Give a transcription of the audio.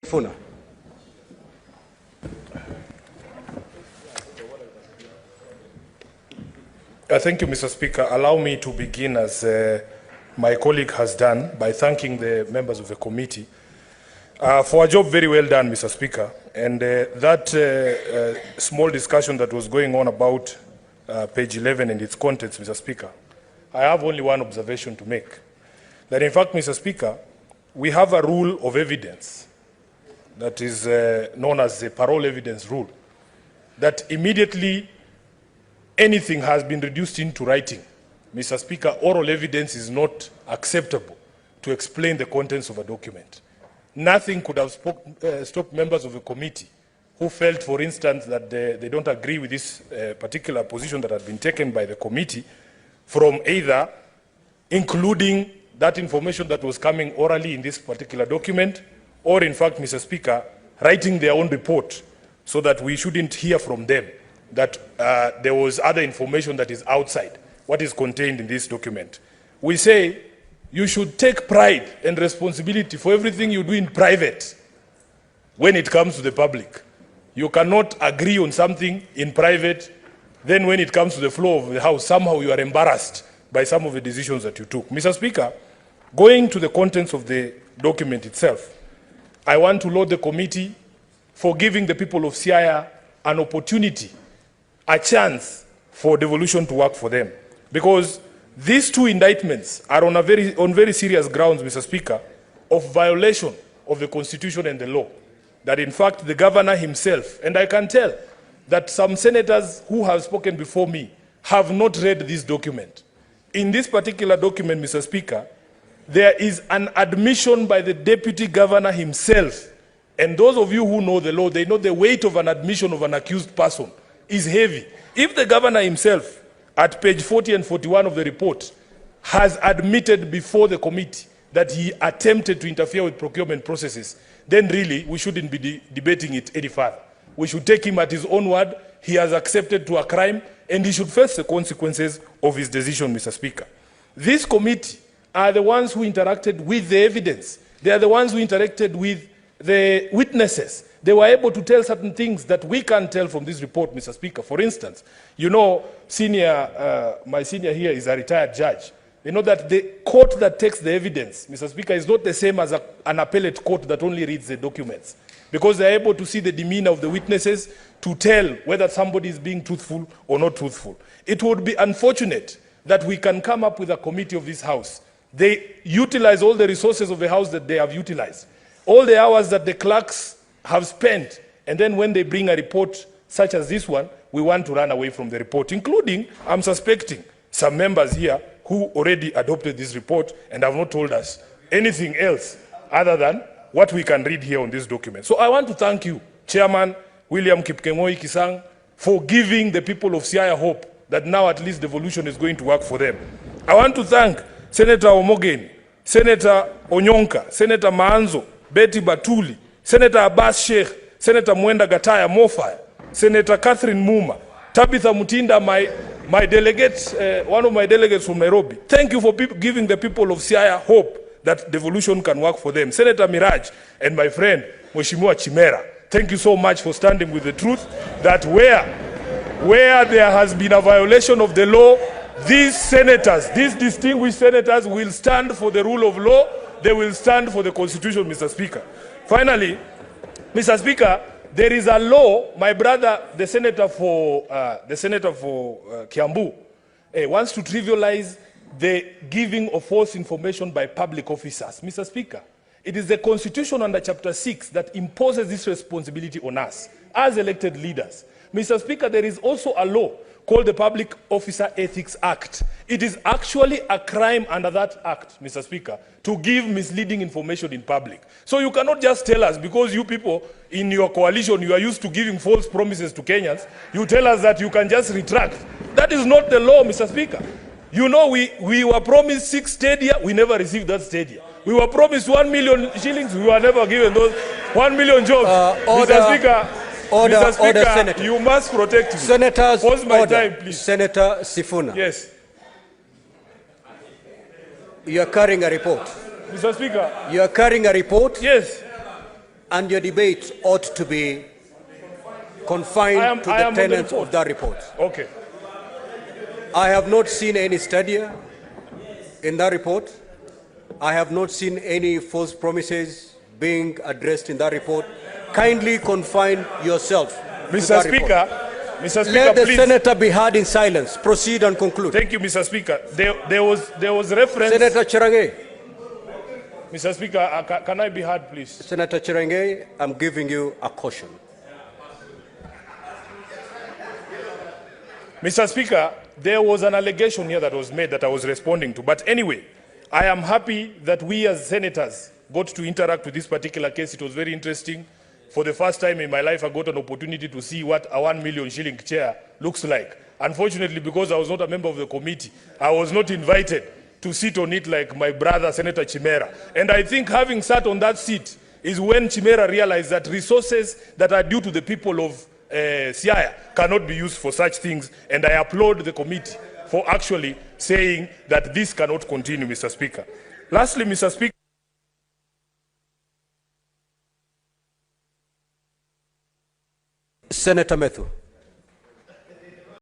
Sifuna. Thank you, Mr. Speaker. Allow me to begin, as my colleague has done, by thanking the members of the committee for a job very well done, Mr. Speaker. And that small discussion that was going on about page 11 and its contents, Mr. Speaker, I have only one observation to make. That in fact, Mr. Speaker, we have a rule of evidence that is known as the parole evidence rule, that immediately anything has been reduced into writing, Mr. Speaker, oral evidence is not acceptable to explain the contents of a document. Nothing could have stopped members of the committee who felt, for instance, that they don't agree with this particular position that had been taken by the committee from either including that information that was coming orally in this particular document, or in fact, Mr. Speaker, writing their own report so that we shouldn't hear from them that there was other information that is outside what is contained in this document. We say you should take pride and responsibility for everything you do in private when it comes to the public. You cannot agree on something in private, then when it comes to the floor of the House, somehow you are embarrassed by some of the decisions that you took. Mr. Speaker, going to the contents of the document itself, I want to laud the committee for giving the people of Siaya an opportunity, a chance for devolution to work for them. Because these two indictments are on very serious grounds, Mr. Speaker, of violation of the Constitution and the law. That in fact the governor himself, and I can tell that some senators who have spoken before me have not read this document. In this particular document, Mr. Speaker, there is an admission by the deputy governor himself. And those of you who know the law, they know the weight of an admission of an accused person is heavy. If the governor himself, at page 40 and 41 of the report, has admitted before the committee that he attempted to interfere with procurement processes, then really we shouldn't be debating it any further. We should take him at his own word. He has accepted to a crime, and he should face the consequences of his decision, Mr. Speaker. This committee are the ones who interacted with the evidence. They are the ones who interacted with the witnesses. They were able to tell certain things that we can't tell from this report, Mr. Speaker. For instance, you know, my senior here is a retired judge. You know that the court that takes the evidence, Mr. Speaker, is not the same as an appellate court that only reads the documents. Because they're able to see the demeanor of the witnesses to tell whether somebody is being truthful or not truthful. It would be unfortunate that we can come up with a committee of this House. They utilize all the resources of the House that they have utilized. All the hours that the clerks have spent, and then when they bring a report such as this one, we want to run away from the report, including, I'm suspecting, some members here who already adopted this report and have not told us anything else other than what we can read here on this document. So I want to thank you, Chairman William Kipkemoi Kisang, for giving the people of Siaya hope that now at least devolution is going to work for them. I want to thank Senator Omogen, Senator Onyonka, Senator Maanzo, Betty Batuli, Senator Abbas Sheikh, Senator Mwenda Gataya Mofaya, Senator Catherine Muma, Tabitha Mutinda, my delegate, one of my delegates from Nairobi. Thank you for giving the people of Siaya hope that devolution can work for them. Senator Miraj and my friend, Mheshimiwa Chimera, thank you so much for standing with the truth that where there has been a violation of the law, these senators, these distinguished senators will stand for the rule of law. They will stand for the Constitution, Mr. Speaker. Finally, Mr. Speaker, there is a law. My brother, the senator for Kiambu, wants to trivialize the giving of false information by public officers. Mr. Speaker, it is the Constitution under Chapter 6 that imposes this responsibility on us as elected leaders. Mr. Speaker, there is also a law called the Public Officer Ethics Act. It is actually a crime under that act, Mr. Speaker, to give misleading information in public. So you cannot just tell us, because you people in your coalition, you are used to giving false promises to Kenyans, you tell us that you can just retract. That is not the law, Mr. Speaker. You know, we were promised 6 stadia, we never received that stadia. We were promised 1 million shillings, we were never given those 1 million jobs. Mr. Speaker, Mr. Speaker, Senator. You must protect me. Senators, pause my time, please. Senator Sifuna. Yes. You are carrying a report. Mr. Speaker. You are carrying a report. Yes. and your debate ought to be confined to the tenets of that report. Okay. I have not seen any study in that report. I have not seen any false promises being addressed in that report. Kindly confine yourself to that report. Mr. Speaker, let the please. senator be heard in silence. Proceed and conclude. Thank you, Mr. Speaker. There was reference. Senator Cherangei. Mr. Speaker, can I be heard, please? Senator Cherangei, I'm giving you a caution. Mr. Speaker, there was an allegation here that was made that I was responding to. But anyway, I am happy that we as senators got to interact with this particular case. It was very interesting. For the first time in my life, I got an opportunity to see what a 1 million shilling chair looks like. Unfortunately, because I was not a member of the committee, I was not invited to sit on it like my brother, Senator Chimera. And I think having sat on that seat is when Chimera realized that resources that are due to the people of Siaya cannot be used for such things. And I applaud the committee for actually saying that this cannot continue, Mr. Speaker. Lastly, Mr. Speaker, Senator Methu.